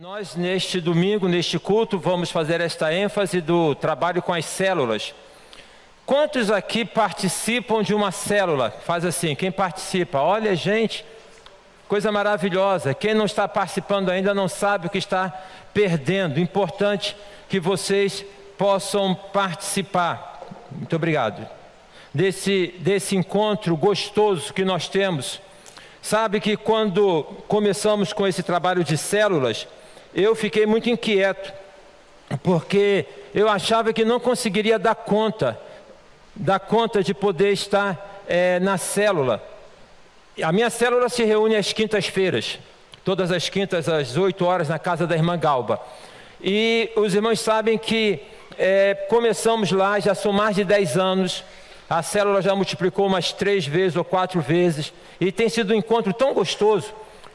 Nós, neste domingo, neste culto, vamos fazer esta ênfase do trabalho com as células. Quantos aqui participam de uma célula? Faz assim, quem participa? Olha, gente, coisa maravilhosa. Quem não está participando ainda não sabe o que está perdendo. Importante que vocês possam participar. Muito obrigado. Desse encontro gostoso que nós temos. Sabe que quando começamos com esse trabalho de células, eu fiquei muito inquieto, porque eu achava que não conseguiria dar conta de poder estar na célula. A minha célula se reúne às quintas-feiras, todas as quintas às 8 horas na casa da irmã Galba. E os irmãos sabem que começamos lá, já são mais de 10 anos, a célula já multiplicou umas 3 vezes ou 4 vezes, e tem sido um encontro tão gostoso.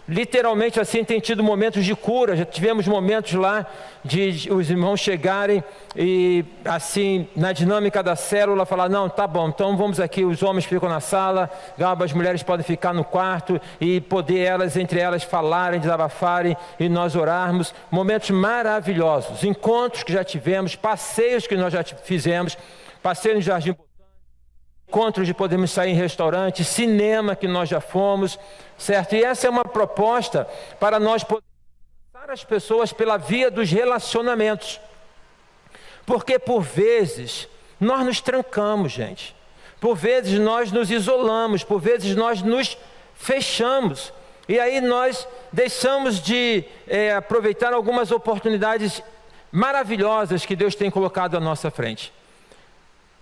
Literalmente assim, tem tido momentos de cura. Já tivemos momentos lá de os irmãos chegarem e assim, na dinâmica da célula, falar, não, tá bom, então vamos aqui, os homens ficam na sala, as mulheres podem ficar no quarto e poder entre elas falarem, desabafarem e nós orarmos. Momentos maravilhosos, encontros que já tivemos, passeios que nós já fizemos, passeio no Jardim Botânico, encontros de podermos sair em restaurante, cinema que nós já fomos, certo? E essa é uma proposta para nós podermos alcançar as pessoas pela via dos relacionamentos. Porque por vezes nós nos trancamos, gente. Por vezes nós nos isolamos, por vezes nós nos fechamos. E aí nós deixamos de aproveitar algumas oportunidades maravilhosas que Deus tem colocado à nossa frente.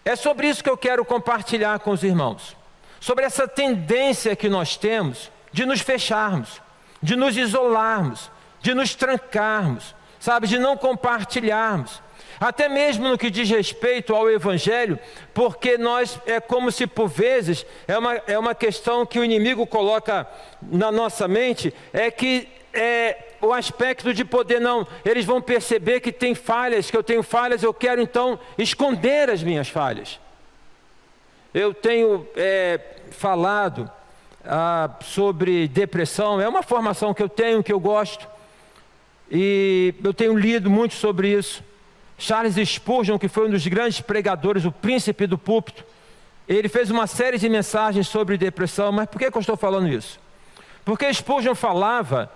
É sobre isso que eu quero compartilhar com os irmãos. Sobre essa tendência que nós temos de nos fecharmos, de nos isolarmos, de nos trancarmos, sabe, de não compartilharmos. Até mesmo no que diz respeito ao Evangelho, porque nós, é como se por vezes, é uma questão que o inimigo coloca na nossa mente, o aspecto de poder eles vão perceber que tem falhas, que eu tenho falhas, eu quero então esconder as minhas falhas. Eu tenho falado sobre depressão, é uma formação que eu tenho, que eu gosto, e eu tenho lido muito sobre isso. Charles Spurgeon, que foi um dos grandes pregadores, o príncipe do púlpito, ele fez uma série de mensagens sobre depressão. Mas por que eu estou falando isso? Porque Spurgeon falava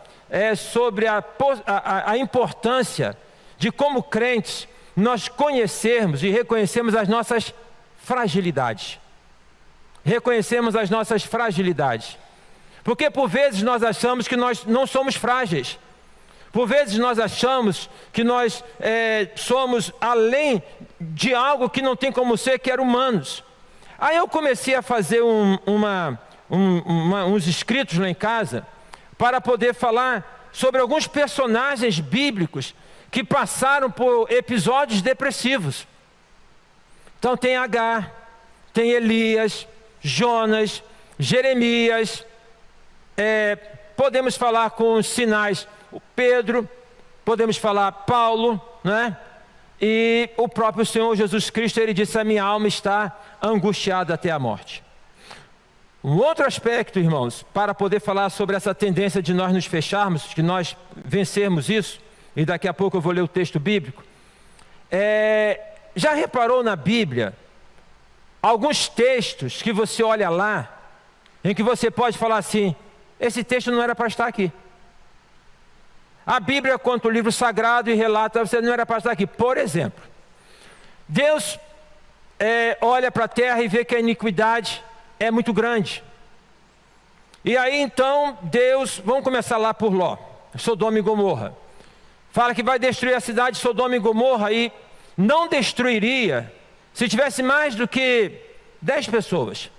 sobre a importância de, como crentes, nós conhecermos e reconhecermos as nossas fragilidades. Reconhecermos as nossas fragilidades. Porque por vezes nós achamos que nós não somos frágeis. Por vezes nós achamos que nós somos além de algo que não tem como ser, que era humanos. Aí eu comecei a fazer uns escritos lá em casa, para poder falar sobre alguns personagens bíblicos que passaram por episódios depressivos. Então tem Agar, tem Elias, Jonas, Jeremias, podemos falar com os sinais, o Pedro, podemos falar Paulo, né? E o próprio Senhor Jesus Cristo, ele disse, a minha alma está angustiada até a morte. Um outro aspecto, irmãos, para poder falar sobre essa tendência de nós nos fecharmos, de nós vencermos isso, e daqui a pouco eu vou ler o texto bíblico. Já reparou na Bíblia alguns textos que você olha lá, em que você pode falar assim, esse texto não era para estar aqui. A Bíblia conta o livro sagrado e relata, você não era para estar aqui. Por exemplo, Deus olha para a terra e vê que a iniquidade é muito grande. E aí então Deus, vamos começar lá por Ló, Sodoma e Gomorra. Fala que vai destruir a cidade de Sodoma e Gomorra, e não destruiria se tivesse mais do que 10 pessoas.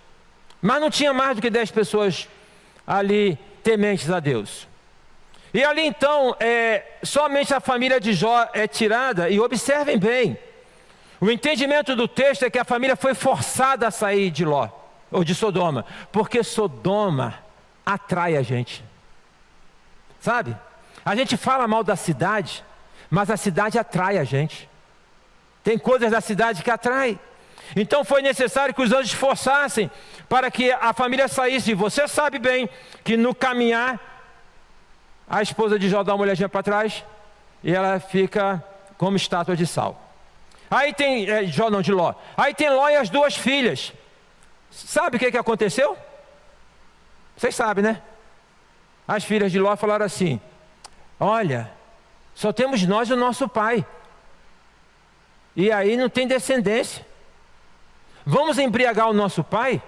Mas não tinha mais do que 10 pessoas ali tementes a Deus. E ali então, somente a família de Jó é tirada, e observem bem, o entendimento do texto é que a família foi forçada a sair de Ló, ou de Sodoma, porque Sodoma atrai a gente, sabe? A gente fala mal da cidade, mas a cidade atrai a gente. Tem coisas da cidade que atraem. Então foi necessário que os anjos forçassem para que a família saísse. E você sabe bem que no caminhar, a esposa de Jó dá uma olhadinha para trás, e ela fica como estátua de sal. Aí tem, de Ló. Aí tem Ló e as 2 filhas. Sabe o que aconteceu? Vocês sabem, né? As filhas de Ló falaram assim: olha, só temos nós e o nosso pai. E aí não tem descendência. Vamos embriagar o nosso pai?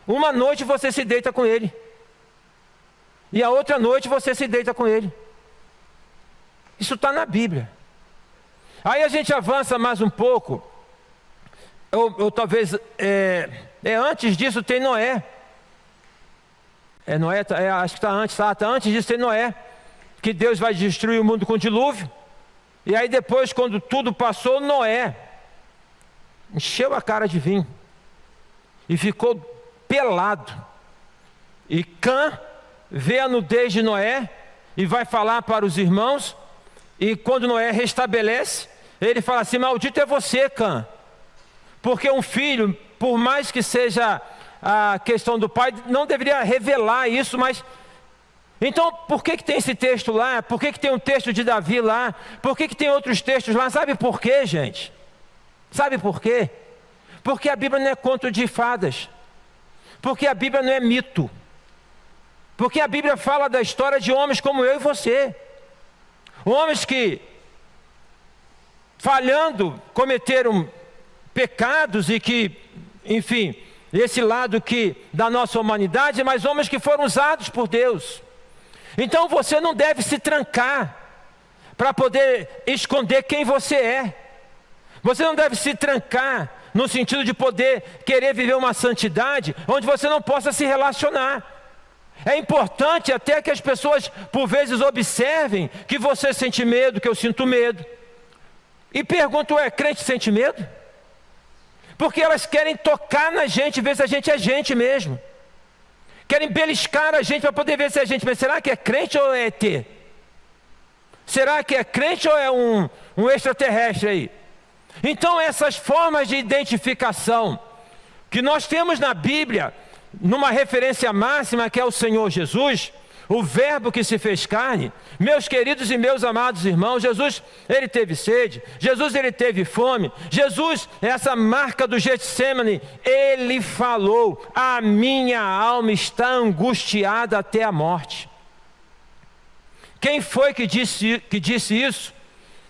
Uma noite você se deita com ele. E a outra noite você se deita com ele. Isso está na Bíblia. Aí a gente avança mais um pouco. Ou talvez, antes disso tem Noé. Noé, acho que está antes, tá antes disso tem Noé. Que Deus vai destruir o mundo com dilúvio. E aí depois, quando tudo passou, Noé encheu a cara de vinho. E ficou pelado. E Cã vê a nudez de Noé e vai falar para os irmãos. E quando Noé restabelece, ele fala assim: maldito é você, Cã. Porque um filho, por mais que seja a questão do pai, não deveria revelar isso, mas... Então, por que tem esse texto lá? Por que tem um texto de Davi lá? Por que tem outros textos lá? Sabe por quê, gente? Sabe por quê? Porque a Bíblia não é conto de fadas. Porque a Bíblia não é mito. Porque a Bíblia fala da história de homens como eu e você. Homens que, falhando, cometeram pecados e que, enfim, esse lado da nossa humanidade, mas homens que foram usados por Deus. Então você não deve se trancar para poder esconder quem você é. Você não deve se trancar no sentido de poder querer viver uma santidade onde você não possa se relacionar. É importante até que as pessoas por vezes observem que você sente medo, que eu sinto medo. E pergunto, crente sente medo? Porque elas querem tocar na gente, ver se a gente é gente mesmo. Querem beliscar a gente para poder ver se é gente. Mas será que é crente ou é ET? Será que é crente ou é um extraterrestre aí? Então essas formas de identificação que nós temos na Bíblia, numa referência máxima que é o Senhor Jesus, o verbo que se fez carne, meus queridos e meus amados irmãos, Jesus, ele teve sede, Jesus, ele teve fome, Jesus, essa marca do Getsemane, ele falou: a minha alma está angustiada até a morte. Quem foi que disse isso?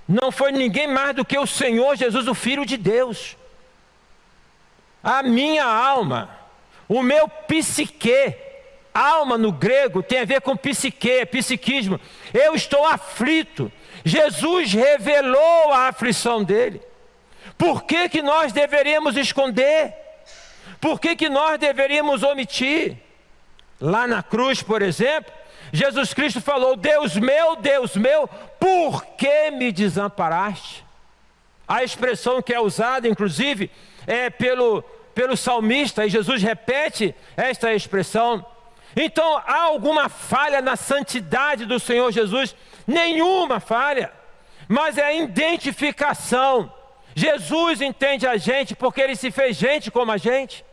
Não foi ninguém mais do que o Senhor Jesus, o Filho de Deus. A minha alma, o meu psique, alma no grego tem a ver com psique, psiquismo. Eu estou aflito. Jesus revelou a aflição dele. Por que nós deveríamos esconder? Por que nós deveríamos omitir? Lá na cruz, por exemplo, Jesus Cristo falou: Deus meu, por que me desamparaste? A expressão que é usada, inclusive, é pelo salmista, e Jesus repete esta expressão. Então, há alguma falha na santidade do Senhor Jesus? Nenhuma falha, mas é a identificação. Jesus entende a gente porque Ele se fez gente como a gente.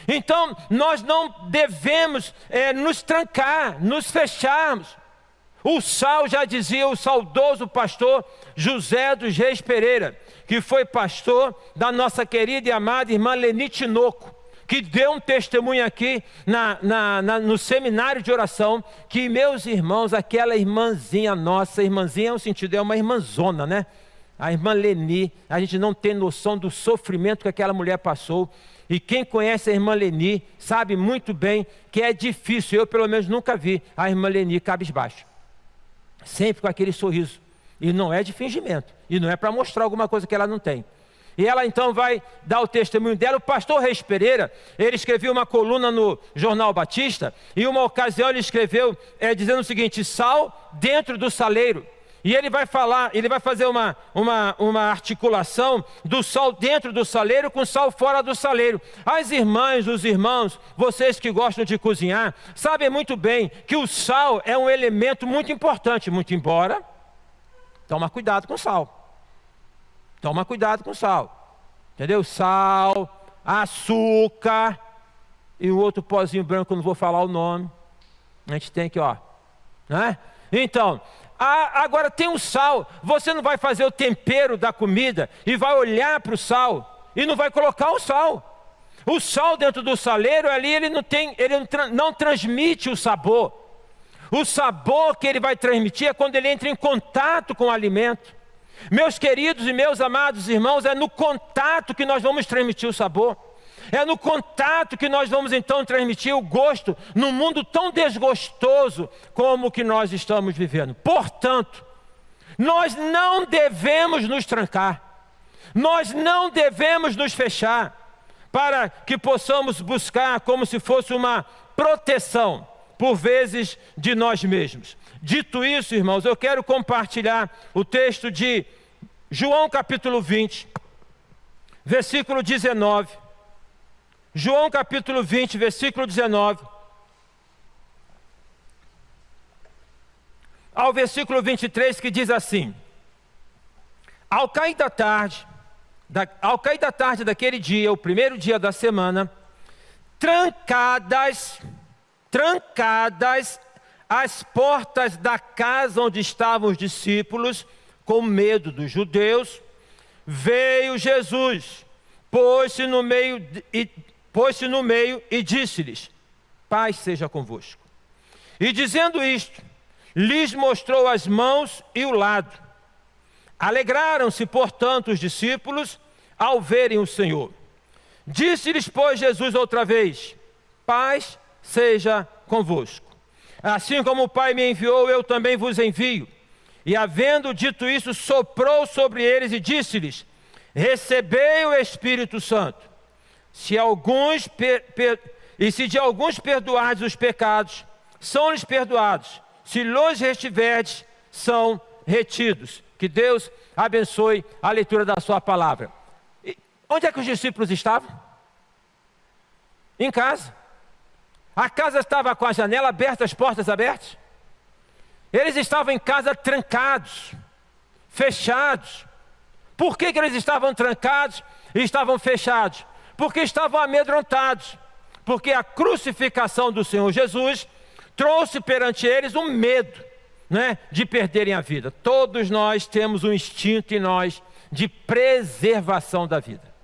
Então, nós não devemos nos trancar, nos fecharmos. O Sal já dizia, o saudoso pastor José dos Reis Pereira, que foi pastor da querida e amada irmã Leni Tinoco, que deu um testemunho aqui no seminário de oração, que, meus irmãos, aquela irmãzinha nossa, irmãzinha no sentido, é uma irmãzona, né? A irmã Leni, a gente não tem noção do sofrimento que aquela mulher passou. E quem conhece a irmã Leni sabe muito bem que é difícil. Eu, pelo menos, nunca vi a irmã Leni cabisbaixo. Sempre com aquele sorriso. E não é de fingimento. E não é para mostrar alguma coisa que ela não tem. E ela então vai dar o testemunho dela. O pastor Reis Pereira, ele escreveu uma coluna no Jornal Batista. E uma ocasião ele escreveu dizendo o seguinte: sal dentro do saleiro. E ele vai fazer uma articulação do sal dentro do saleiro com sal fora do saleiro. As irmãs, os irmãos, vocês que gostam de cozinhar, sabem muito bem que o sal é um elemento muito importante, muito embora. Toma cuidado com o sal. Toma cuidado com o sal. Entendeu? Sal, açúcar e o outro pozinho branco, eu não vou falar o nome. A gente tem que, né? Então, Agora tem um sal. Você não vai fazer o tempero da comida e vai olhar para o sal e não vai colocar o sal. O sal dentro do saleiro ali, ele não transmite o sabor. O sabor que ele vai transmitir é quando ele entra em contato com o alimento. Meus queridos e meus amados irmãos, é no contato que nós vamos transmitir o sabor. É no contato que nós vamos então transmitir o gosto num mundo tão desgostoso como o que nós estamos vivendo. Portanto, nós não devemos nos trancar. Nós não devemos nos fechar para que possamos buscar como se fosse uma proteção, por vezes, de nós mesmos. Dito isso, irmãos, eu quero compartilhar o texto de João capítulo 20, versículo 19. João capítulo 20, versículo 19. Ao versículo 23, que diz assim: Ao cair da tarde daquele dia, o primeiro dia da semana, trancadas as portas da casa onde estavam os discípulos, com medo dos judeus, veio Jesus, pôs-se no meio e disse-lhes: paz seja convosco. E dizendo isto, lhes mostrou as mãos e o lado. Alegraram-se, portanto, os discípulos ao verem o Senhor. Disse-lhes, pois, Jesus outra vez: paz seja convosco. Assim como o Pai me enviou, eu também vos envio. E havendo dito isso, soprou sobre eles e disse-lhes: recebei o Espírito Santo. Se de alguns perdoardes os pecados, são-lhes perdoados. Se lhes retiverdes, são retidos. Que Deus abençoe a leitura da sua palavra. E onde é que os discípulos estavam? Em casa. A casa estava com a janela aberta, as portas abertas. Eles estavam em casa trancados, fechados. Por que eles estavam trancados e estavam fechados? Porque estavam amedrontados. Porque a crucificação do Senhor Jesus trouxe perante eles um medo, né, de perderem a vida. Todos nós temos um instinto em nós de preservação da vida.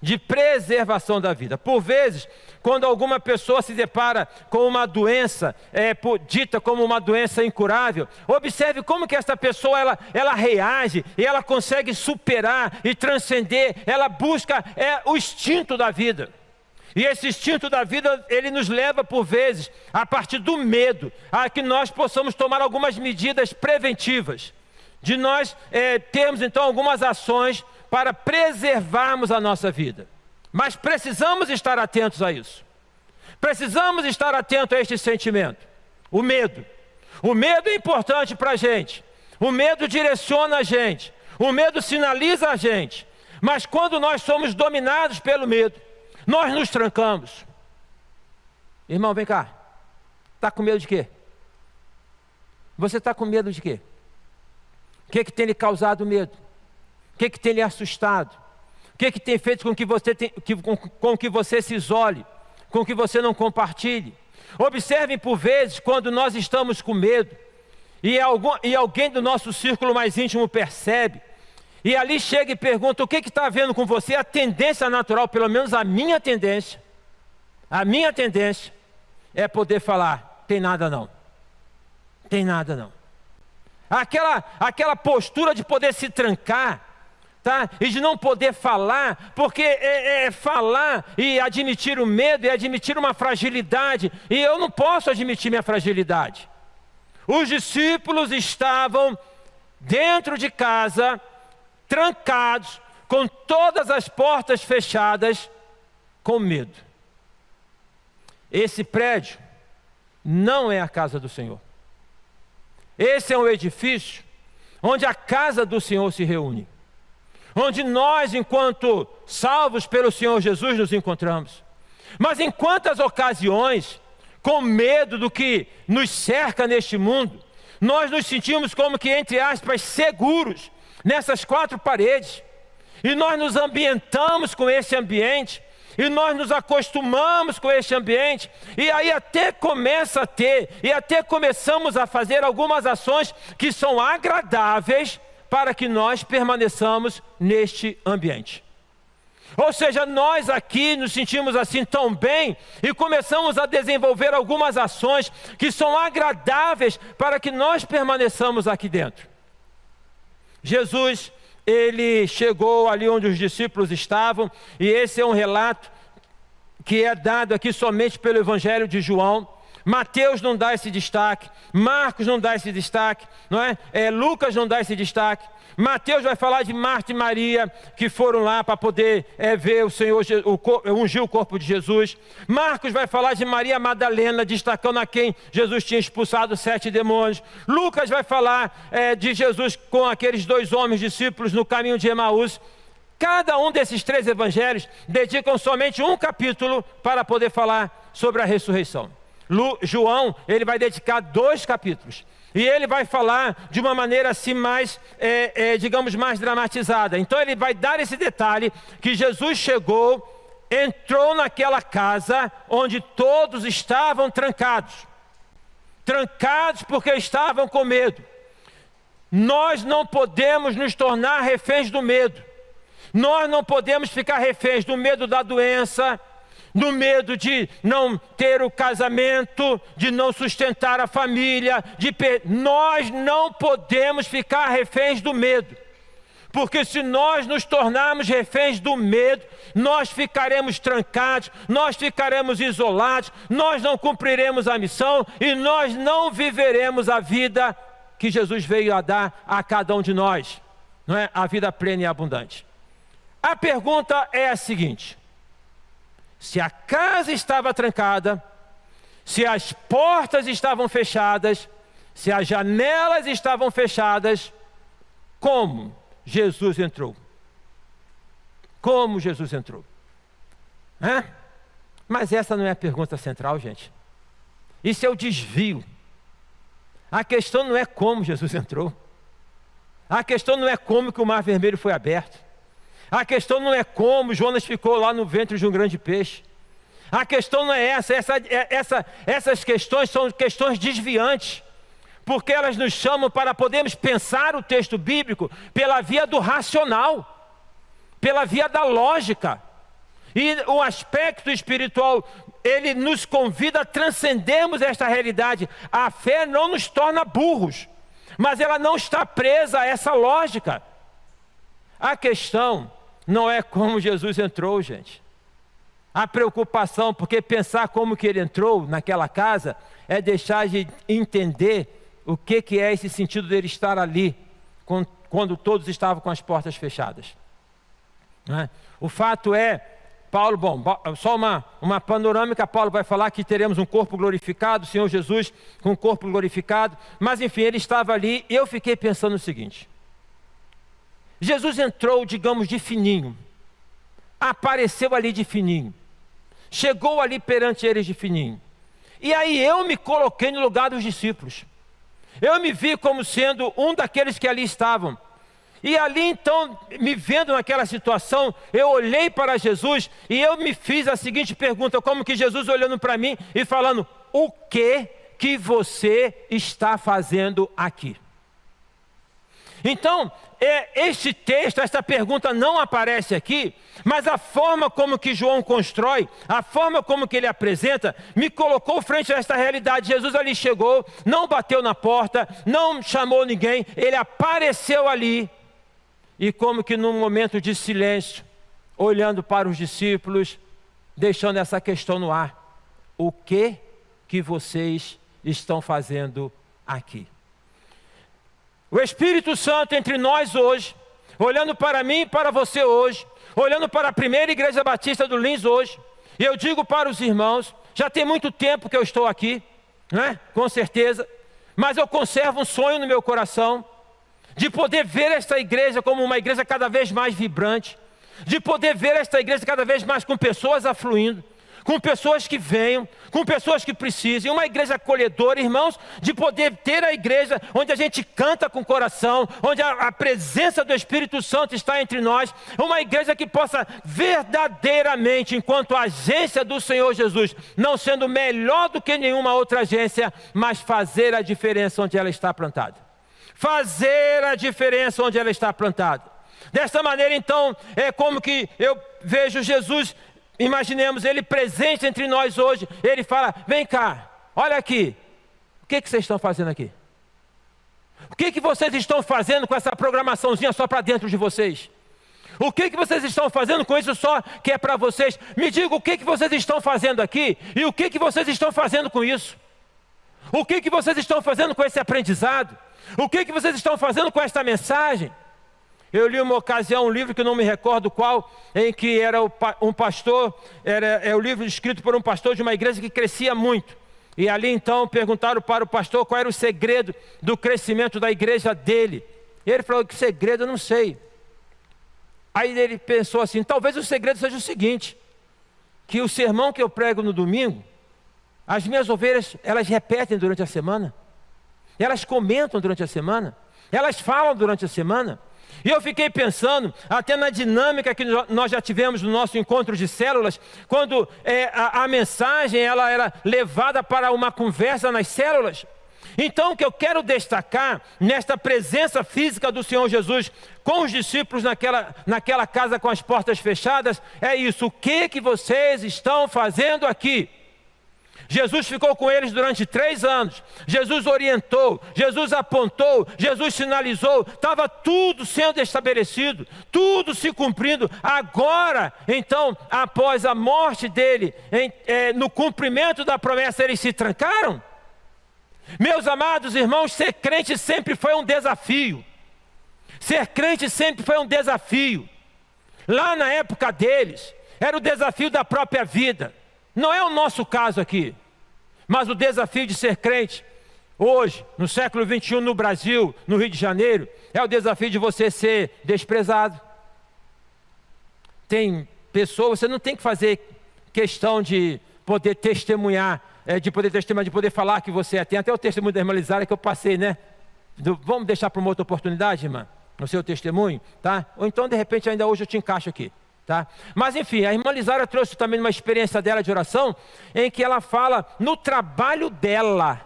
De preservação da vida. Por vezes, quando alguma pessoa se depara com uma doença, dita como uma doença incurável, observe como que essa pessoa ela reage e ela consegue superar e transcender. Ela busca o instinto da vida. E esse instinto da vida, ele nos leva por vezes, a partir do medo, a que nós possamos tomar algumas medidas preventivas. De nós termos então algumas ações para preservarmos a nossa vida. Mas precisamos estar atentos a isso. Precisamos estar atentos a este sentimento. O medo. O medo é importante para a gente. O medo direciona a gente. O medo sinaliza a gente. Mas quando nós somos dominados pelo medo, nós nos trancamos. Irmão, vem cá. Está com medo de quê? Você está com medo de quê? O que tem lhe causado medo? O que tem lhe assustado? O que tem feito com que você se isole? Com que você não compartilhe? Observem por vezes quando nós estamos com medo e alguém do nosso círculo mais íntimo percebe e ali chega e pergunta: o que está havendo com você? A tendência natural, pelo menos a minha tendência é poder falar: tem nada não. Tem nada não. Aquela postura de poder se trancar, tá? E de não poder falar, porque falar e admitir o medo e admitir uma fragilidade, e eu não posso admitir minha fragilidade. Os discípulos estavam dentro de casa, trancados, com todas as portas fechadas, com medo. Esse prédio não é a casa do Senhor. Esse é um edifício onde a casa do Senhor se reúne. Onde nós, enquanto salvos pelo Senhor Jesus, nos encontramos. Mas em quantas ocasiões, com medo do que nos cerca neste mundo, nós nos sentimos como que, entre aspas, seguros nessas quatro paredes. E nós nos ambientamos com esse ambiente e nós nos acostumamos com este ambiente, e aí até começa a ter, e até começamos a fazer algumas ações que são agradáveis para que nós permaneçamos neste ambiente. Ou seja, nós aqui nos sentimos assim tão bem e começamos a desenvolver algumas ações que são agradáveis para que nós permaneçamos aqui dentro. Jesus, ele chegou ali onde os discípulos estavam, e esse é um relato que é dado aqui somente pelo Evangelho de João. Mateus não dá esse destaque, Marcos não dá esse destaque, não é? Lucas não dá esse destaque. Mateus vai falar de Marta e Maria, que foram lá para poder ver o Senhor, ungir o corpo de Jesus. Marcos vai falar de Maria Madalena, destacando a quem Jesus tinha expulsado 7 demônios. Lucas vai falar de Jesus com aqueles 2 homens discípulos no caminho de Emaús. Cada um desses 3 evangelhos dedicam somente um capítulo para poder falar sobre a ressurreição. João, ele vai dedicar 2 capítulos. E ele vai falar de uma maneira assim mais, digamos, mais dramatizada. Então ele vai dar esse detalhe que Jesus chegou, entrou naquela casa onde todos estavam trancados. Trancados porque estavam com medo. Nós não podemos nos tornar reféns do medo. Nós não podemos ficar reféns do medo da doença, do medo de não ter o casamento, de não sustentar a família, nós não podemos ficar reféns do medo, porque se nós nos tornarmos reféns do medo, nós ficaremos trancados, nós ficaremos isolados, nós não cumpriremos a missão e nós não viveremos a vida que Jesus veio a dar a cada um de nós, não é? A vida plena e abundante. A pergunta é a seguinte: se a casa estava trancada, se as portas estavam fechadas, se as janelas estavam fechadas, como Jesus entrou? Como Jesus entrou? Mas essa não é a pergunta central, gente. Isso é o desvio. A questão não é como Jesus entrou. A questão não é como que o Mar Vermelho foi aberto. A questão não é como Jonas ficou lá no ventre de um grande peixe. A questão não é essa. Essas questões são questões desviantes, porque elas nos chamam para podermos pensar o texto bíblico pela via do racional, pela via da lógica. E o aspecto espiritual, ele nos convida a transcendermos esta realidade. A fé não nos torna burros, mas ela não está presa a essa lógica. A questão não é como Jesus entrou, gente. A preocupação, porque pensar como que ele entrou naquela casa é deixar de entender o que é esse sentido dele estar ali quando todos estavam com as portas fechadas. O fato é, Paulo, só uma panorâmica, Paulo vai falar que teremos um corpo glorificado, o Senhor Jesus com um corpo glorificado, mas enfim, ele estava ali e eu fiquei pensando o seguinte: Jesus entrou, digamos, de fininho, apareceu ali de fininho, chegou ali perante eles de fininho, e aí eu me coloquei no lugar dos discípulos, eu me vi como sendo um daqueles que ali estavam, e ali então, me vendo naquela situação, eu olhei para Jesus e eu me fiz a seguinte pergunta, como que Jesus olhando para mim e falando: o que você está fazendo aqui? Então, este texto, esta pergunta não aparece aqui, mas a forma como que João constrói, a forma como que ele apresenta, me colocou frente a esta realidade. Jesus ali chegou, não bateu na porta, não chamou ninguém, ele apareceu ali, e como que num momento de silêncio, olhando para os discípulos, deixando essa questão no ar: o que vocês estão fazendo aqui? O Espírito Santo entre nós hoje, olhando para mim e para você hoje, olhando para a primeira igreja batista do Lins hoje, e eu digo para os irmãos, já tem muito tempo que eu estou aqui, né? Com certeza, mas eu conservo um sonho no meu coração, de poder ver esta igreja como uma igreja cada vez mais vibrante, de poder ver esta igreja cada vez mais com pessoas afluindo, com pessoas que venham, com pessoas que precisem, uma igreja acolhedora, irmãos, de poder ter a igreja onde a gente canta com o coração, onde a presença do Espírito Santo está entre nós, uma igreja que possa verdadeiramente, enquanto agência do Senhor Jesus, não sendo melhor do que nenhuma outra agência, mas fazer a diferença onde ela está plantada. Fazer a diferença onde ela está plantada. Desta maneira, então, é como que eu vejo Jesus. Imaginemos ele presente entre nós hoje. Ele fala: vem cá, olha aqui. O que vocês estão fazendo aqui? O que vocês estão fazendo com essa programaçãozinha só para dentro de vocês? O que vocês estão fazendo com isso só que é para vocês? Me diga o que vocês estão fazendo aqui e o que vocês estão fazendo com isso. O que vocês estão fazendo com esse aprendizado? O que vocês estão fazendo com esta mensagem? Eu li uma ocasião um livro que eu não me recordo qual, em que era um pastor, é o livro escrito por um pastor de uma igreja que crescia muito. E ali então perguntaram para o pastor qual era o segredo do crescimento da igreja dele. E ele falou: que segredo? Eu não sei. Aí ele pensou assim: talvez o segredo seja o seguinte, que o sermão que eu prego no domingo, as minhas ovelhas, elas repetem durante a semana, elas comentam durante a semana, elas falam durante a semana. E eu fiquei pensando, até na dinâmica que nós já tivemos no nosso encontro de células, quando a mensagem ela era levada para uma conversa nas células. Então o que eu quero destacar nesta presença física do Senhor Jesus com os discípulos naquela casa com as portas fechadas, é isso: o que vocês estão fazendo aqui? Jesus ficou com eles durante 3 anos, Jesus orientou, Jesus apontou, Jesus sinalizou, estava tudo sendo estabelecido, tudo se cumprindo. Agora, então, após a morte dele, no cumprimento da promessa, eles se trancaram? Meus amados irmãos, ser crente sempre foi um desafio. Ser crente sempre foi um desafio. Lá na época deles, era o desafio da própria vida. Não é o nosso caso aqui, mas o desafio de ser crente hoje, no século 21, no Brasil, no Rio de Janeiro, é o desafio de você ser desprezado. Tem pessoas, você não tem que fazer questão de poder testemunhar, de poder falar que você é. Tem até o testemunho da irmã Lisária que eu passei, né? Vamos deixar para uma outra oportunidade, irmã, no seu testemunho, tá? Ou então, de repente, ainda hoje eu te encaixo aqui. Tá? Mas enfim, a irmã Lisária trouxe também uma experiência dela de oração, em que ela fala no trabalho dela,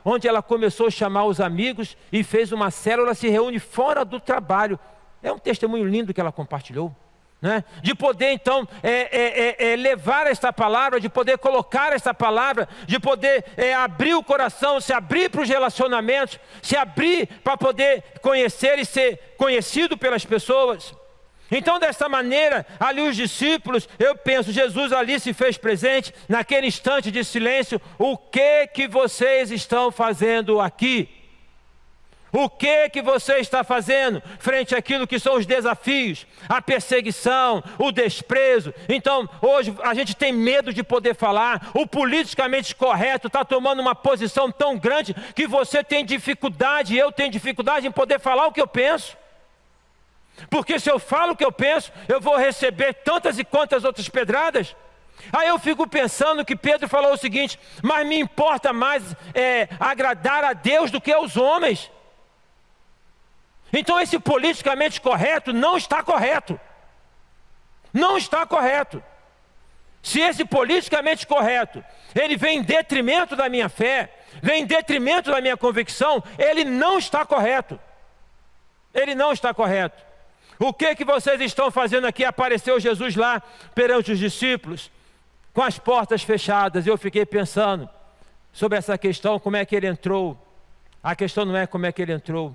onde ela começou a chamar os amigos e fez uma célula, se reúne fora do trabalho. É um testemunho lindo que ela compartilhou, né? De poder então levar esta palavra, de poder colocar esta palavra, de poder abrir o coração, se abrir para os relacionamentos, se abrir para poder conhecer e ser conhecido pelas pessoas. Então, desta maneira, ali os discípulos, eu penso, Jesus ali se fez presente naquele instante de silêncio. O que vocês estão fazendo aqui? O que você está fazendo frente àquilo que são os desafios, a perseguição, o desprezo? Então, hoje a gente tem medo de poder falar. O politicamente correto está tomando uma posição tão grande que você tem dificuldade, eu tenho dificuldade em poder falar o que eu penso. Porque se eu falo o que eu penso, eu vou receber tantas e quantas outras pedradas. Aí eu fico pensando que Pedro falou o seguinte: mas me importa mais agradar a Deus do que aos homens. Então esse politicamente correto não está correto. Não está correto. Se esse politicamente correto, ele vem em detrimento da minha fé, vem em detrimento da minha convicção, ele não está correto. Ele não está correto. O que vocês estão fazendo aqui? Apareceu Jesus lá perante os discípulos, com as portas fechadas. Eu fiquei pensando sobre essa questão, como é que ele entrou. A questão não é como é que ele entrou,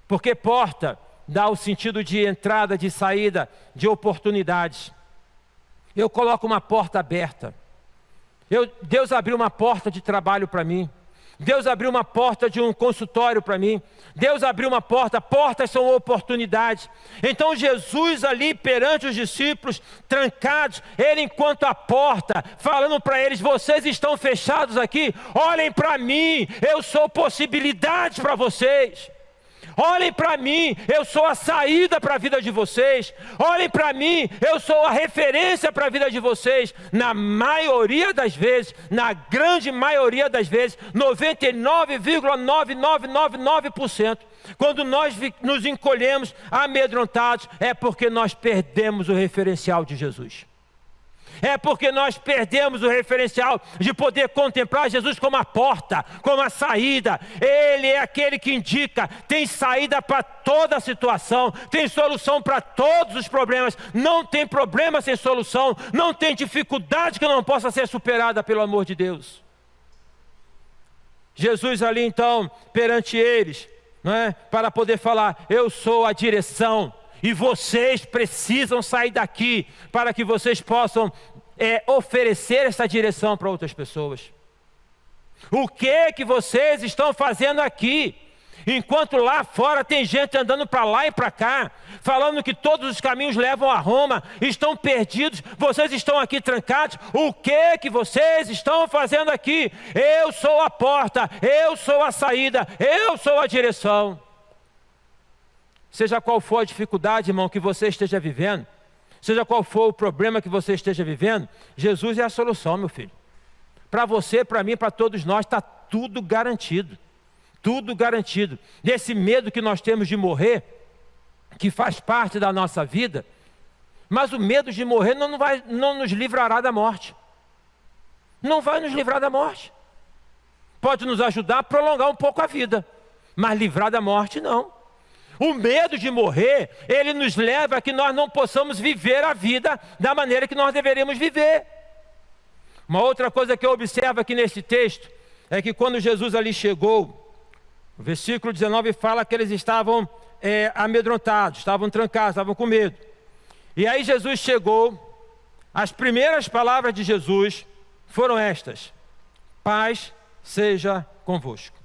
porque porta dá o sentido de entrada, de saída, de oportunidades. Eu coloco uma porta aberta. Deus abriu uma porta de trabalho para mim. Deus abriu uma porta de um consultório para mim. Deus abriu uma porta. Portas são oportunidades. Então Jesus ali perante os discípulos, trancados, ele enquanto a porta, falando para eles: vocês estão fechados aqui, olhem para mim, eu sou possibilidades para vocês. Olhem para mim, eu sou a saída para a vida de vocês. Olhem para mim, eu sou a referência para a vida de vocês. Na maioria das vezes, na grande maioria das vezes, 99,9999%, quando nós nos encolhemos amedrontados, é porque nós perdemos o referencial de Jesus. É porque nós perdemos o referencial de poder contemplar Jesus como a porta, como a saída. Ele é aquele que indica, tem saída para toda a situação, tem solução para todos os problemas. Não tem problema sem solução, não tem dificuldade que não possa ser superada pelo amor de Deus. Jesus ali então, perante eles, não é? Para poder falar, eu sou a direção. E vocês precisam sair daqui para que vocês possam oferecer essa direção para outras pessoas. O que vocês estão fazendo aqui? Enquanto lá fora tem gente andando para lá e para cá, falando que todos os caminhos levam a Roma, estão perdidos, vocês estão aqui trancados. O que vocês estão fazendo aqui? Eu sou a porta, eu sou a saída, eu sou a direção. Seja qual for a dificuldade, irmão, que você esteja vivendo, seja qual for o problema que você esteja vivendo, Jesus é a solução, meu filho. Para você, para mim, para todos nós, está tudo garantido. Tudo garantido. Desse medo que nós temos de morrer, que faz parte da nossa vida, mas o medo de morrer não nos livrará da morte. Não vai nos livrar da morte. Pode nos ajudar a prolongar um pouco a vida, mas livrar da morte não. O medo de morrer, ele nos leva a que nós não possamos viver a vida da maneira que nós deveríamos viver. Uma outra coisa que eu observo aqui nesse texto, é que quando Jesus ali chegou, o versículo 19 fala que eles estavam amedrontados, estavam trancados, estavam com medo. E aí Jesus chegou, as primeiras palavras de Jesus foram estas: paz seja convosco.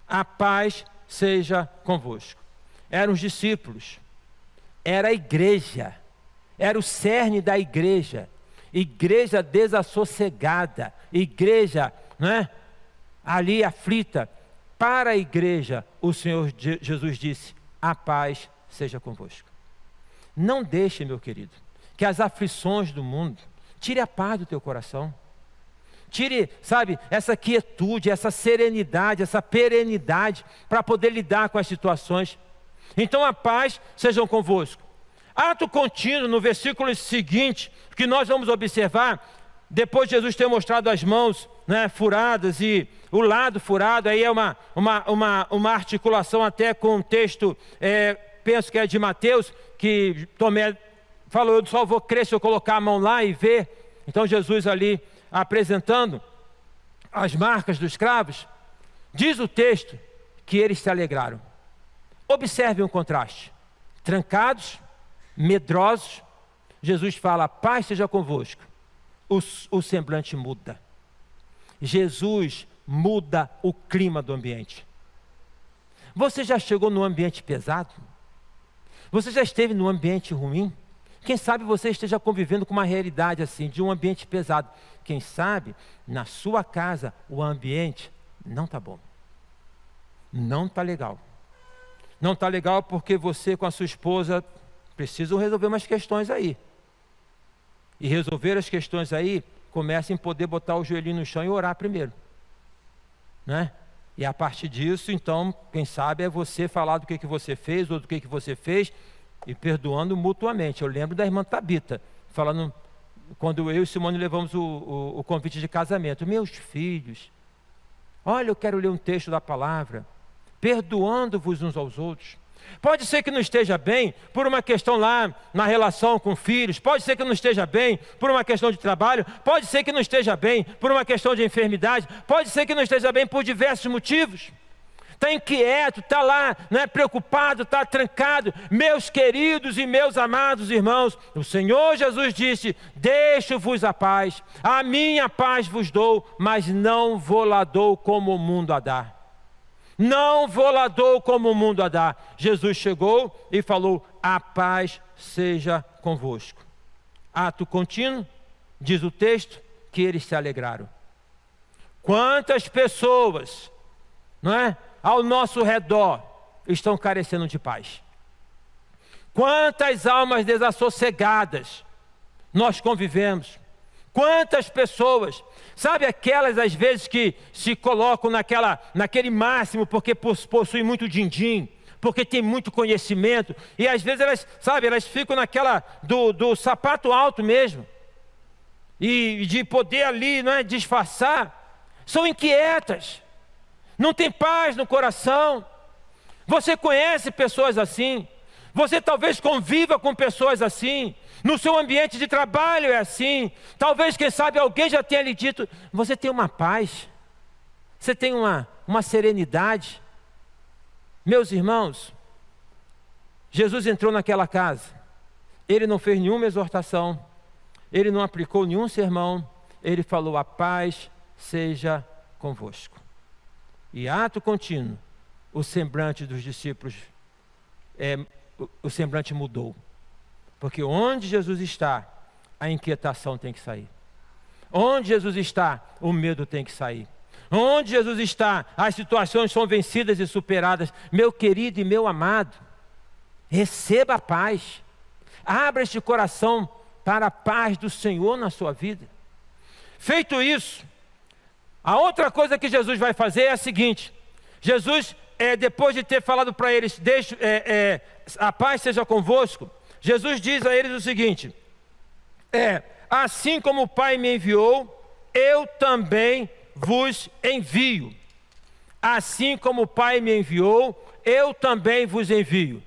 A paz seja convosco. Eram os discípulos, era a igreja, era o cerne da igreja, igreja desassossegada, igreja, né, ali aflita. Para a igreja, o Senhor Jesus disse: a paz seja convosco. Não deixe, meu querido, que as aflições do mundo tire a paz do teu coração. Tire, sabe, essa quietude, essa serenidade, essa perenidade para poder lidar com as situações. Então a paz seja convosco. Ato contínuo, no versículo seguinte, que nós vamos observar, depois de Jesus ter mostrado as mãos, né, furadas e o lado furado, aí é uma articulação até com um texto, penso que é de Mateus, que Tomé falou: eu só vou crer se eu colocar a mão lá e ver. Então Jesus ali apresentando as marcas dos cravos, diz o texto que eles se alegraram. Observe um contraste: trancados, medrosos, Jesus fala: paz seja convosco. O semblante muda. Jesus muda o clima do ambiente. Você já chegou num ambiente pesado? Você já esteve num ambiente ruim? Quem sabe você esteja convivendo com uma realidade assim, de um ambiente pesado. Quem sabe, na sua casa, o ambiente não está bom. Não está legal. Não está legal porque você com a sua esposa precisam resolver umas questões aí. E resolver as questões aí, comecem a poder botar o joelhinho no chão e orar primeiro. Né? E a partir disso, então, quem sabe é você falar do que você fez ou do que você fez, e perdoando mutuamente. Eu lembro da irmã Tabita, falando, quando eu e Simone levamos o convite de casamento: meus filhos, olha, eu quero ler um texto da palavra, perdoando-vos uns aos outros. Pode ser que não esteja bem por uma questão lá na relação com filhos, pode ser que não esteja bem por uma questão de trabalho, pode ser que não esteja bem por uma questão de enfermidade, pode ser que não esteja bem por diversos motivos. Está inquieto, está lá, né, preocupado, está trancado. Meus queridos e meus amados irmãos, o Senhor Jesus disse: deixo-vos a paz, a minha paz vos dou, mas não vou lá dou como o mundo a dá. Não vou lá dou como o mundo a dá. Jesus chegou e falou: a paz seja convosco. Ato contínuo, diz o texto, que eles se alegraram. Quantas pessoas, não é, ao nosso redor, estão carecendo de paz. Quantas almas desassossegadas nós convivemos. Quantas pessoas, sabe aquelas às vezes que se colocam naquele máximo porque possuem muito din-din, porque tem muito conhecimento, e às vezes elas ficam naquela do sapato alto mesmo, e de poder ali, não é, disfarçar, são inquietas, não tem paz no coração. Você conhece pessoas assim, você talvez conviva com pessoas assim, no seu ambiente de trabalho é assim, talvez, quem sabe, alguém já tenha lhe dito, você tem uma paz, você tem uma serenidade. Meus irmãos, Jesus entrou naquela casa, ele não fez nenhuma exortação, ele não aplicou nenhum sermão, ele falou: a paz seja convosco. E ato contínuo, o semblante dos discípulos, o semblante mudou. Porque onde Jesus está, a inquietação tem que sair. Onde Jesus está, o medo tem que sair. Onde Jesus está, as situações são vencidas e superadas. Meu querido e meu amado, receba a paz. Abra este coração para a paz do Senhor na sua vida. Feito isso, a outra coisa que Jesus vai fazer é a seguinte. Jesus, depois de ter falado para eles, a paz seja convosco, Jesus diz a eles o seguinte: assim como o Pai me enviou, eu também vos envio. Assim como o Pai me enviou, eu também vos envio.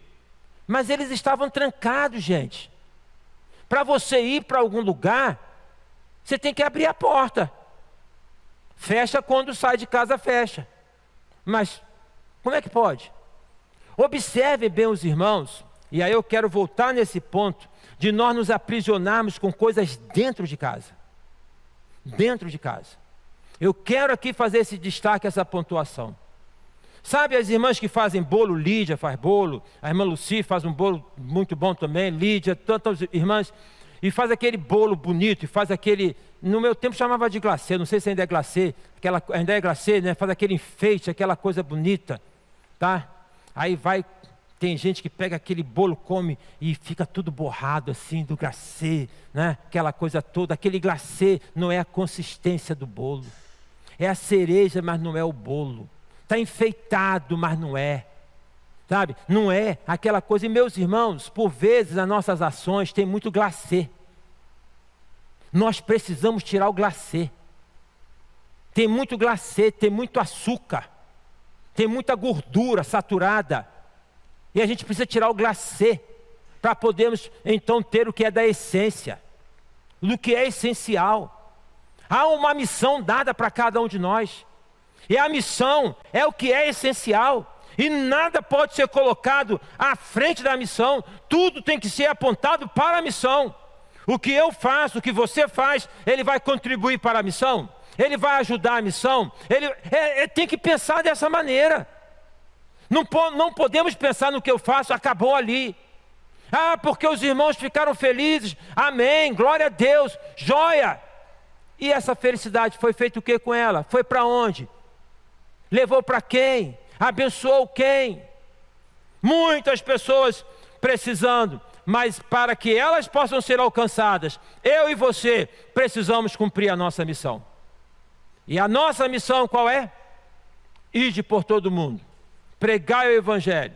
Mas eles estavam trancados, gente. Para você ir para algum lugar, você tem que abrir a porta. Fecha quando sai de casa, fecha. Mas como é que pode? Observe bem os irmãos. E aí eu quero voltar nesse ponto de nós nos aprisionarmos com coisas dentro de casa. Dentro de casa. Eu quero aqui fazer esse destaque, essa pontuação. Sabe as irmãs que fazem bolo? Lídia faz bolo, a irmã Lucy faz um bolo muito bom também, Lídia, tantas irmãs, e faz aquele bolo bonito, e faz aquele, no meu tempo chamava de glacê, não sei se ainda é glacê, ainda é glacê, né? Faz aquele enfeite, aquela coisa bonita, tá? Aí vai. Tem gente que pega aquele bolo, come e fica tudo borrado assim do glacê, né? Aquela coisa toda. Aquele glacê não é a consistência do bolo. É a cereja, mas não é o bolo. Está enfeitado, mas não é. Sabe? Não é aquela coisa. E meus irmãos, por vezes as nossas ações têm muito glacê. Nós precisamos tirar o glacê. Tem muito glacê, tem muito açúcar. Tem muita gordura saturada. E a gente precisa tirar o glacê, para podermos então ter o que é da essência, do que é essencial. Há uma missão dada para cada um de nós, e a missão é o que é essencial, e nada pode ser colocado à frente da missão, tudo tem que ser apontado para a missão. O que eu faço, o que você faz, ele vai contribuir para a missão, ele vai ajudar a missão, ele tem que pensar dessa maneira. Não podemos pensar no que eu faço, acabou ali. Porque os irmãos ficaram felizes, amém, glória a Deus, joia. E essa felicidade foi feito o que com ela? Foi para onde? Levou para quem? Abençoou quem? Muitas pessoas precisando, mas para que elas possam ser alcançadas, eu e você precisamos cumprir a nossa missão. E a nossa missão qual é? Ide por todo mundo. Pregai o Evangelho,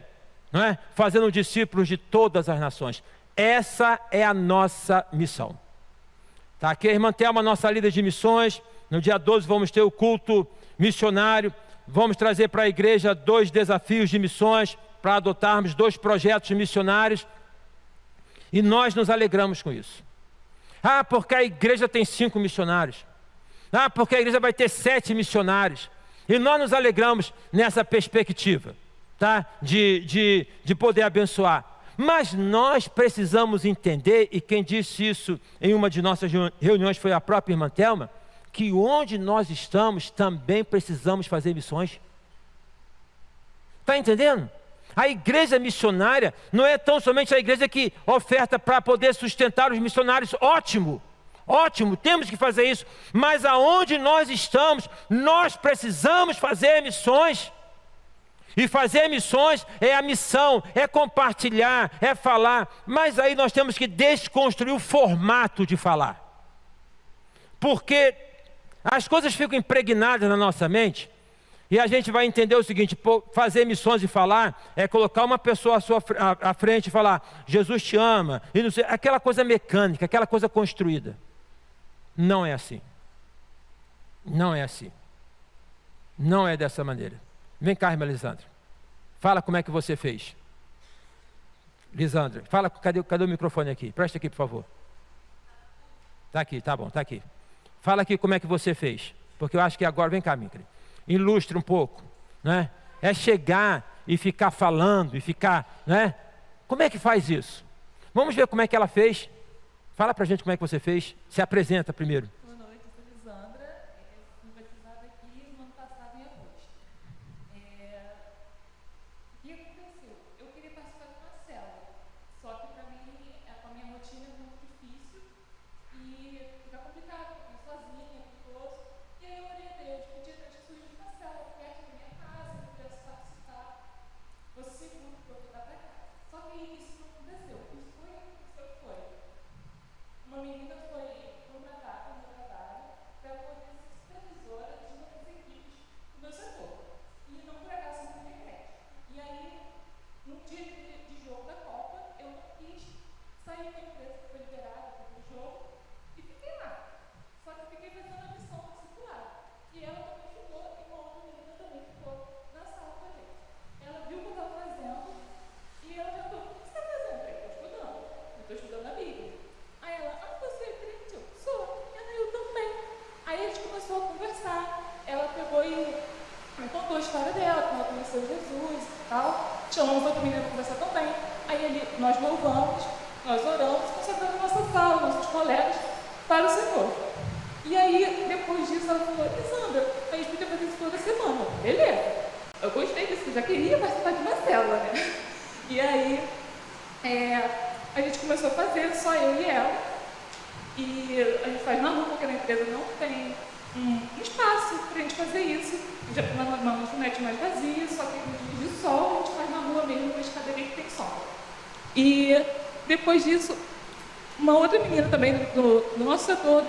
não é? Fazendo discípulos de todas as nações. Essa é a nossa missão. Tá aqui a irmã Thelma, nossa líder de missões. No dia 12 vamos ter o culto missionário. Vamos trazer para a igreja 2 desafios de missões, para adotarmos 2 projetos missionários. E nós nos alegramos com isso. Porque a igreja tem 5 missionários. Porque a igreja vai ter 7 missionários. E nós nos alegramos nessa perspectiva, tá? De poder abençoar. Mas nós precisamos entender, e quem disse isso em uma de nossas reuniões foi a própria irmã Thelma, que onde nós estamos também precisamos fazer missões. Está entendendo? A igreja missionária não é tão somente a igreja que oferta para poder sustentar os missionários, ótimo. Ótimo, temos que fazer isso, mas aonde nós estamos, nós precisamos fazer missões. E fazer missões é a missão, é compartilhar, é falar. Mas aí nós temos que desconstruir o formato de falar. Porque as coisas ficam impregnadas na nossa mente e a gente vai entender o seguinte: fazer missões e falar é colocar uma pessoa à frente e falar, Jesus te ama, e não sei, aquela coisa mecânica, aquela coisa construída. Não é assim. Não é assim. Não é dessa maneira. Vem cá, irmã Lisandra. Fala como é que você fez. Lisandra, fala, cadê o microfone aqui? Presta aqui, por favor. Está aqui, tá bom, está aqui. Fala aqui como é que você fez. Porque eu acho que agora, vem cá, Micre. Ilustre um pouco, né? É chegar e ficar falando e ficar, né? Como é que faz isso? Vamos ver como é que ela fez. Fala pra gente como é que você fez. Se apresenta primeiro. Boa noite, eu sou Lisandra. Fui batizada aqui no ano passado em agosto. O que aconteceu? Eu queria participar de uma célula, só que para mim, com a minha rotina é muito difícil e fica complicado, porque eu sozinha, perigoso. E aí eu orei a Deus, pedi a Deus que surgisse uma célula perto da minha casa, que eu pudesse participar, fosse seguro para eu voltar para casa. Só que isso não aconteceu. Isso foi. Uma menina foi contratada no meu trabalho para poder ser supervisora de uma das equipes do meu setor e não pregar sobre a internet. E aí, no dia de jogo da Copa, eu não quis sair da empresa que foi liberada para o jogo e fiquei lá. Só que eu fiquei fazendo a missão circular. E ela também ficou, e uma outra menina também ficou na sala com a gente. Ela viu o que eu estava fazendo e ela perguntou: o que você está fazendo? Eu estou estudando a Bíblia. Aí ela: você é crente? Eu sou. Eu também. Aí a gente começou a conversar. Ela pegou e me contou a história dela, como ela conheceu Jesus e tal. Chamamos outra menina para conversar também. Aí nós louvamos, nós oramos, consagramos a nossa sala, nossos colegas, para o Senhor. E aí, depois disso, ela falou: Lisandra, a gente podia fazer isso toda semana. Beleza. Eu gostei disso, eu já queria participar de uma célula, né? E aí, a gente começou a fazer, só eu e ela. E a gente faz na rua, porque na empresa não tem um espaço para a gente fazer isso. Já uma lanchonete mais vazia, só que no dia de sol a gente faz na rua mesmo, com as cadeirinhas que tem sol. E depois disso, uma outra menina também do nosso setor,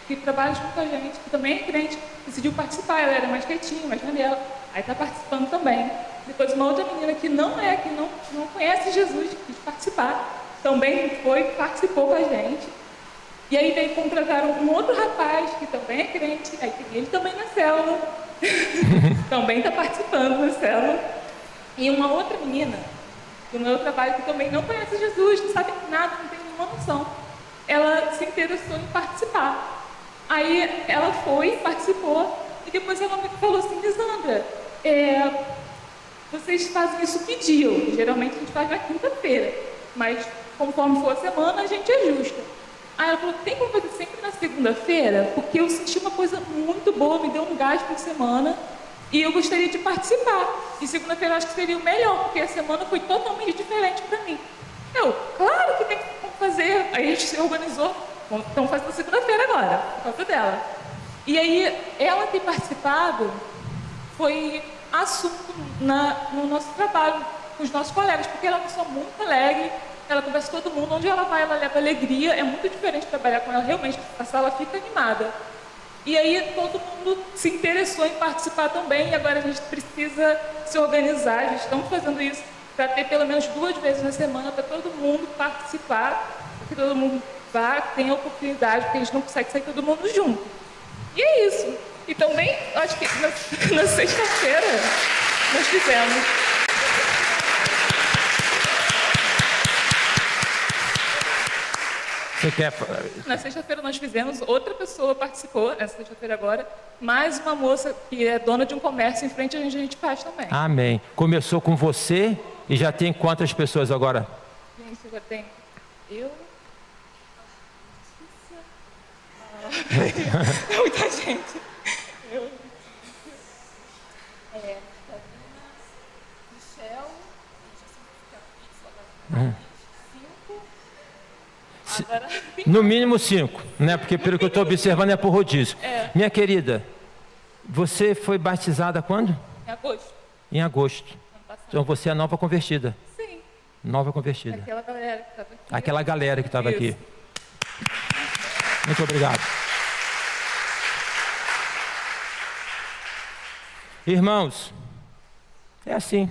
que trabalha junto com a gente, que também é crente, decidiu participar. Ela era mais quietinha, mais na dela, aí está participando também. Depois uma outra menina que não conhece Jesus, quis participar, também participou com a gente. E aí contrataram um outro rapaz que também é crente, aí tem ele também na célula, também está participando da célula. E uma outra menina do meu trabalho que também não conhece Jesus, não sabe nada, não tem nenhuma noção. Ela se interessou em participar. Aí ela foi, participou, e depois ela me falou assim: Lisandra, vocês fazem isso que dia? Geralmente a gente faz na quinta-feira, mas conforme for a semana a gente ajusta. Aí ela falou: tem como fazer sempre na segunda-feira? Porque eu senti uma coisa muito boa, me deu um gás por semana e eu gostaria de participar. E segunda-feira eu acho que seria o melhor, porque a semana foi totalmente diferente para mim. Claro que tem como fazer. Aí a gente se organizou, estamos fazendo segunda-feira agora, por causa dela. E aí ela ter participado foi assunto no nosso trabalho, com os nossos colegas, porque ela é uma pessoa muito alegre. Ela conversa com todo mundo, onde ela vai, ela leva alegria. É muito diferente trabalhar com ela, realmente, a sala fica animada. E aí todo mundo se interessou em participar também, e agora a gente precisa se organizar. A gente estamos fazendo isso para ter pelo menos 2 vezes na semana, para todo mundo participar, para que todo mundo vá, tenha oportunidade, porque a gente não consegue sair todo mundo junto. E é isso. E também, acho que na sexta-feira nós fizemos. Na sexta-feira nós fizemos, outra pessoa participou, essa sexta-feira agora, mais uma moça que é dona de um comércio em frente a gente faz também. Amém. Começou com você e já tem quantas pessoas agora? Gente, agora tem eu... muita gente. Eu... Michel... No mínimo 5, né? Porque pelo que eu estou observando é por rodízio. Minha querida, você foi batizada quando? Em agosto. Em agosto. Ano passado. Então você é a nova convertida. Sim. Nova convertida. Aquela galera que estava aqui. Aquela galera que estava aqui. Isso. Muito obrigado. Irmãos, é assim.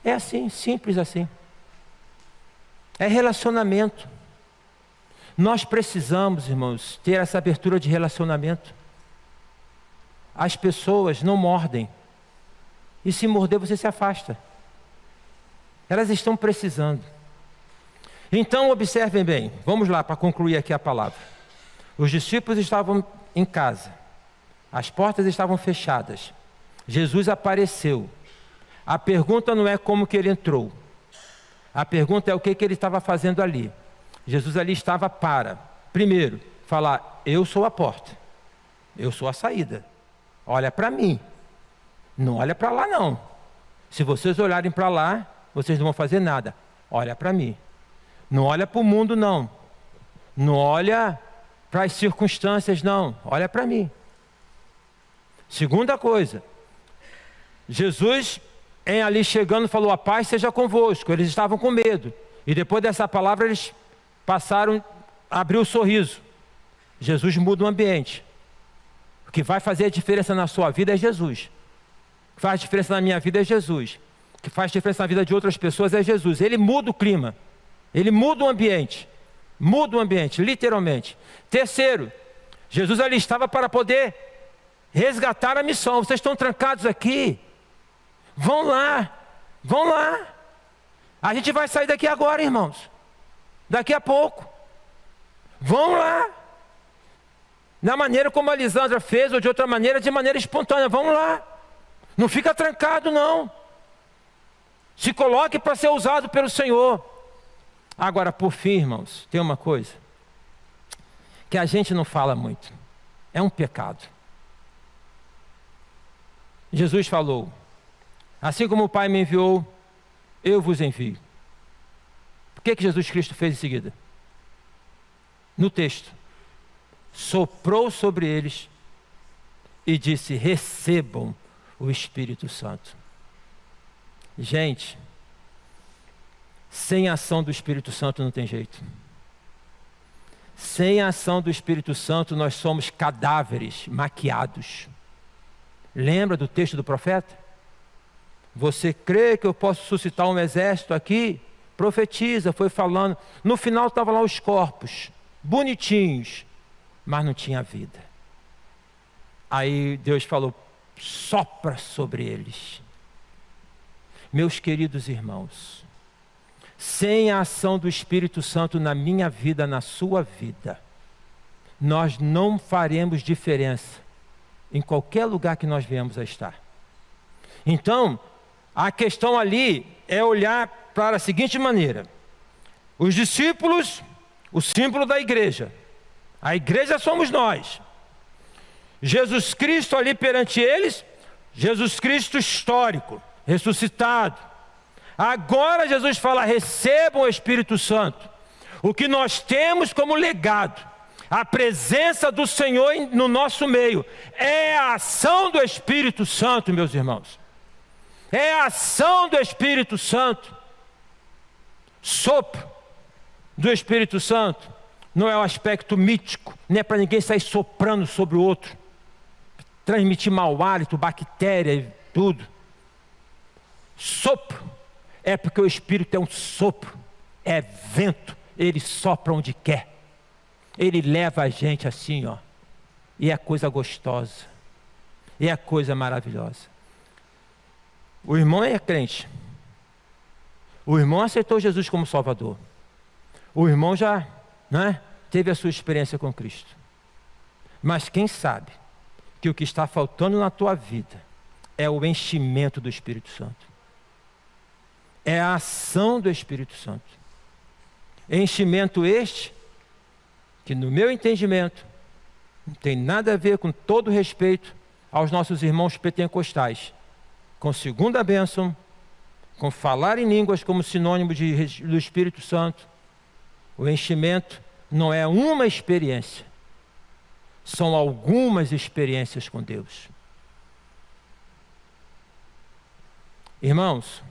É assim, simples assim. É relacionamento. Nós precisamos, irmãos, ter essa abertura de relacionamento. As pessoas não mordem. E se morder, você se afasta. Elas estão precisando. Então, observem bem. Vamos lá para concluir aqui a palavra. Os discípulos estavam em casa. As portas estavam fechadas. Jesus apareceu. A pergunta não é como que ele entrou. A pergunta é o que ele estava fazendo ali. Jesus ali estava para, primeiro, falar: eu sou a porta. Eu sou a saída. Olha para mim. Não olha para lá não. Se vocês olharem para lá, vocês não vão fazer nada. Olha para mim. Não olha para o mundo não. Não olha para as circunstâncias não. Olha para mim. Segunda coisa. Jesus, ali chegando, falou: a paz seja convosco. Eles estavam com medo. E depois dessa palavra eles passaram, abriu o sorriso. Jesus muda o ambiente. O que vai fazer a diferença na sua vida é Jesus. O que faz diferença na minha vida é Jesus. O que faz diferença na vida de outras pessoas é Jesus. Ele muda o clima. Ele muda o ambiente. Muda o ambiente, literalmente. Terceiro, Jesus ali estava para poder resgatar a missão. Vocês estão trancados aqui. Vão lá. Vão lá. A gente vai sair daqui agora, irmãos. Daqui a pouco. Vão lá. Da maneira como a Lisandra fez, ou de outra maneira, de maneira espontânea. Vamos lá. Não fica trancado, não. Se coloque para ser usado pelo Senhor. Agora, por fim, irmãos, tem uma coisa que a gente não fala muito. É um pecado. Jesus falou: assim como o Pai me enviou, eu vos envio. O que Jesus Cristo fez em seguida? No texto: soprou sobre eles e disse: recebam o Espírito Santo. Gente, sem a ação do Espírito Santo não tem jeito. Sem a ação do Espírito Santo nós somos cadáveres maquiados. Lembra do texto do profeta? Você crê que eu posso suscitar um exército aqui? Profetiza, foi falando. No final estavam lá os corpos, bonitinhos, mas não tinha vida. Aí Deus falou: sopra sobre eles. Meus queridos irmãos, sem a ação do Espírito Santo na minha vida, na sua vida, nós não faremos diferença em qualquer lugar que nós venhamos a estar. Então, a questão ali é olhar para a seguinte maneira: os discípulos, o símbolo da igreja. A igreja somos nós. Jesus Cristo ali perante eles, Jesus Cristo histórico, ressuscitado. Agora Jesus fala: recebam o Espírito Santo. O que nós temos como legado, a presença do Senhor no nosso meio, é a ação do Espírito Santo, meus irmãos. É a ação do Espírito Santo. Sopro do Espírito Santo não é um aspecto mítico, não é para ninguém sair soprando sobre o outro, transmitir mau hálito, bactéria e tudo. Sopro é porque o Espírito é um sopro, é vento, ele sopra onde quer, ele leva a gente assim, ó, e é coisa gostosa, e é coisa maravilhosa. O irmão é crente, o irmão aceitou Jesus como Salvador, o irmão já, né, teve a sua experiência com Cristo, mas quem sabe que o que está faltando na tua vida é o enchimento do Espírito Santo. É a ação do Espírito Santo. Enchimento este, que no meu entendimento, não tem nada a ver, com todo respeito aos nossos irmãos pentecostais, com segunda bênção, com falar em línguas como sinônimo do Espírito Santo. O enchimento não é uma experiência, são algumas experiências com Deus. Irmãos,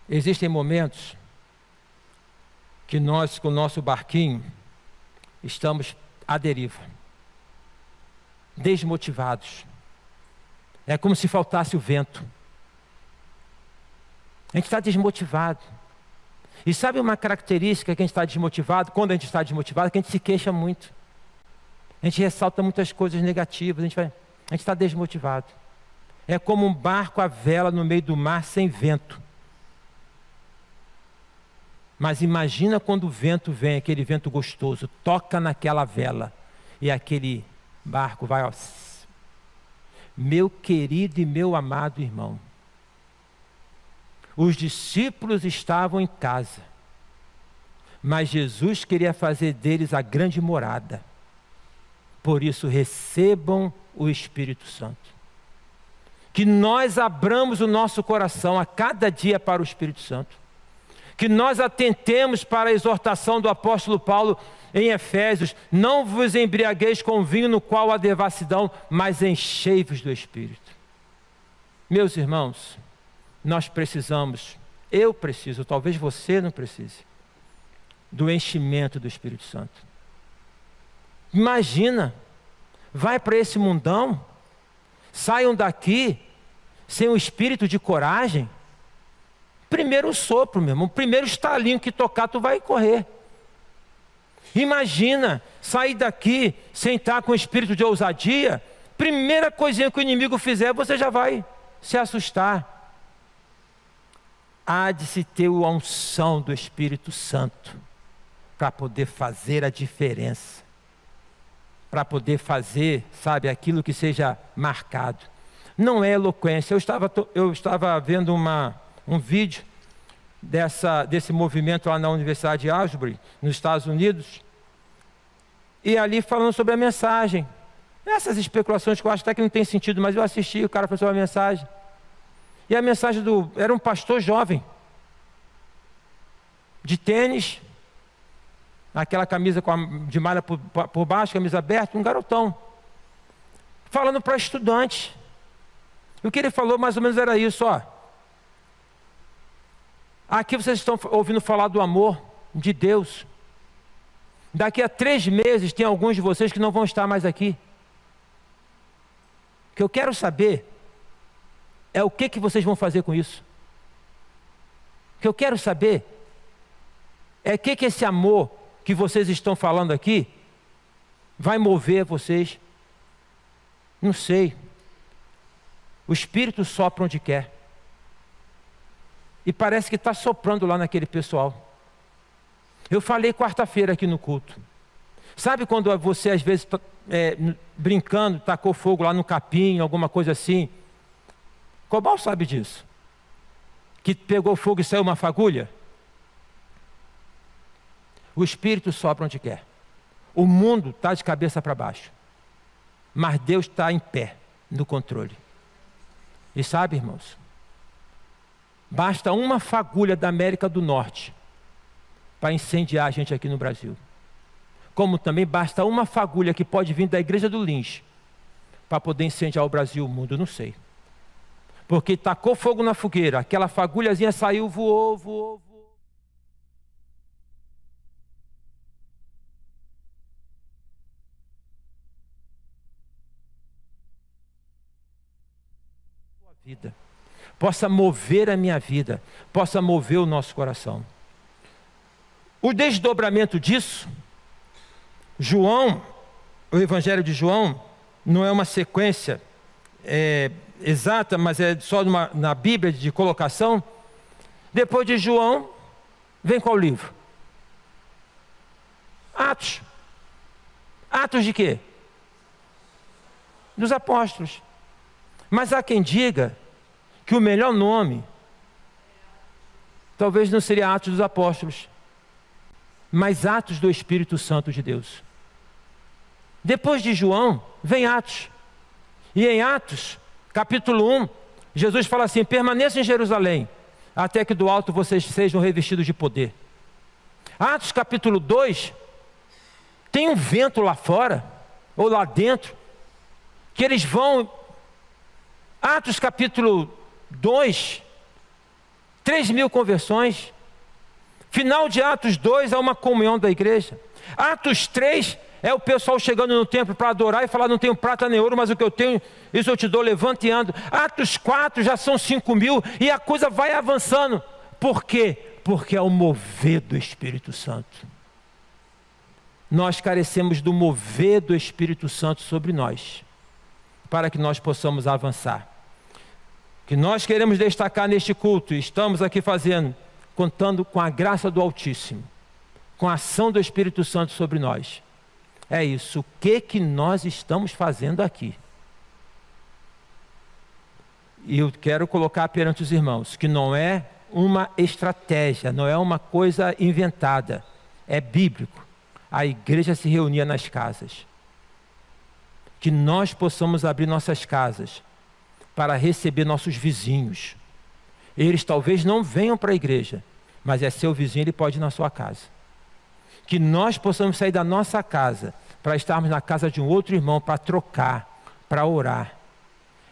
existem momentos que nós, com o nosso barquinho, estamos à deriva, desmotivados. É como se faltasse o vento. A gente está desmotivado. E sabe uma característica que a gente está desmotivado? Quando a gente está desmotivado, é que a gente se queixa muito. A gente ressalta muitas coisas negativas, a gente está desmotivado. É como um barco à vela no meio do mar sem vento. Mas imagina quando o vento vem, aquele vento gostoso, toca naquela vela e aquele barco vai, ó. Meu querido e meu amado irmão, os discípulos estavam em casa, mas Jesus queria fazer deles a grande morada. Por isso, recebam o Espírito Santo. Que nós abramos o nosso coração a cada dia para o Espírito Santo. Que nós atentemos para a exortação do apóstolo Paulo em Efésios: não vos embriagueis com vinho no qual há devassidão, mas enchei-vos do Espírito. Meus irmãos, nós precisamos, eu preciso, talvez você não precise, do enchimento do Espírito Santo. Imagina, vai para esse mundão, saiam daqui sem o espírito de coragem. Primeiro sopro, meu irmão, primeiro estalinho que tocar, tu vai correr. Imagina sair daqui sem estar com espírito de ousadia. Primeira coisinha que o inimigo fizer, você já vai se assustar. Há de se ter a unção do Espírito Santo para poder fazer a diferença, para poder fazer, sabe, aquilo que seja marcado. Não é eloquência. Eu estava vendo um vídeo desse movimento lá na Universidade de Asbury, nos Estados Unidos, e ali falando sobre a mensagem. Essas especulações que eu acho até que não tem sentido, mas eu assisti, o cara falou sobre a mensagem. E a mensagem era um pastor jovem, de tênis, aquela camisa de malha por baixo, camisa aberta, um garotão, falando para estudantes. E o que ele falou mais ou menos era isso, ó. Aqui vocês estão ouvindo falar do amor de Deus. Daqui a 3 meses tem alguns de vocês que não vão estar mais aqui. O que eu quero saber é o que vocês vão fazer com isso. O que eu quero saber é o que esse amor que vocês estão falando aqui vai mover vocês. Não sei. O Espírito sopra onde quer. E parece que está soprando lá naquele pessoal. Eu falei quarta-feira aqui no culto. Sabe quando você às vezes brincando, tacou fogo lá no capim, alguma coisa assim? Cobal sabe disso. Que pegou fogo e saiu uma fagulha. O Espírito sopra onde quer. O mundo está de cabeça para baixo. Mas Deus está em pé, no controle. E sabe, irmãos, basta uma fagulha da América do Norte para incendiar a gente aqui no Brasil. Como também basta uma fagulha que pode vir da igreja do Lins para poder incendiar o Brasil e o mundo, não sei. Porque tacou fogo na fogueira, aquela fagulhazinha saiu, voou. Vida, possa mover a minha vida, possa mover o nosso coração. O desdobramento disso, João, o Evangelho de João, não é uma sequência exata, mas é só na Bíblia de colocação. Depois de João, vem qual livro? Atos. Atos de quê? Dos apóstolos. Mas há quem diga que o melhor nome talvez não seria Atos dos Apóstolos, mas Atos do Espírito Santo de Deus. Depois de João, vem Atos. E em Atos, capítulo 1, Jesus fala assim: permaneçam em Jerusalém, até que do alto vocês sejam revestidos de poder. Atos capítulo 2, tem um vento lá fora, ou lá dentro, que eles vão Atos capítulo 2, 3.000 conversões. Final de Atos 2 há uma comunhão da igreja. Atos 3 é o pessoal chegando no templo para adorar e falar: não tenho prata nem ouro, mas o que eu tenho, isso eu te dou, levanta e ando. Atos 4 já são 5.000 e a coisa vai avançando. Por quê? Porque é o mover do Espírito Santo. Nós carecemos do mover do Espírito Santo sobre nós, para que nós possamos avançar. O que nós queremos destacar neste culto, estamos aqui fazendo, contando com a graça do Altíssimo, com a ação do Espírito Santo sobre nós. É isso. O que nós estamos fazendo aqui? E eu quero colocar perante os irmãos que não é uma estratégia, não é uma coisa inventada, é bíblico. A igreja se reunia nas casas. Que nós possamos abrir nossas casas para receber nossos vizinhos. Eles talvez não venham para a igreja, mas é seu vizinho, ele pode ir na sua casa. Que nós possamos sair da nossa casa para estarmos na casa de um outro irmão, para trocar, para orar.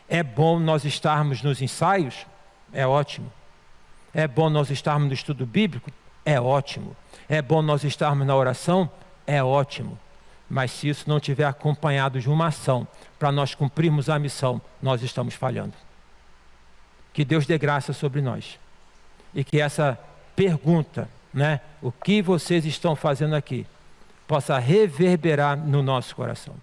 É bom nós estarmos nos ensaios? É ótimo. É bom nós estarmos no estudo bíblico? É ótimo. É bom nós estarmos na oração? É ótimo. Mas se isso não estiver acompanhado de uma ação para nós cumprirmos a missão, nós estamos falhando. Que Deus dê graça sobre nós. E que essa pergunta, o que vocês estão fazendo aqui, possa reverberar no nosso coração.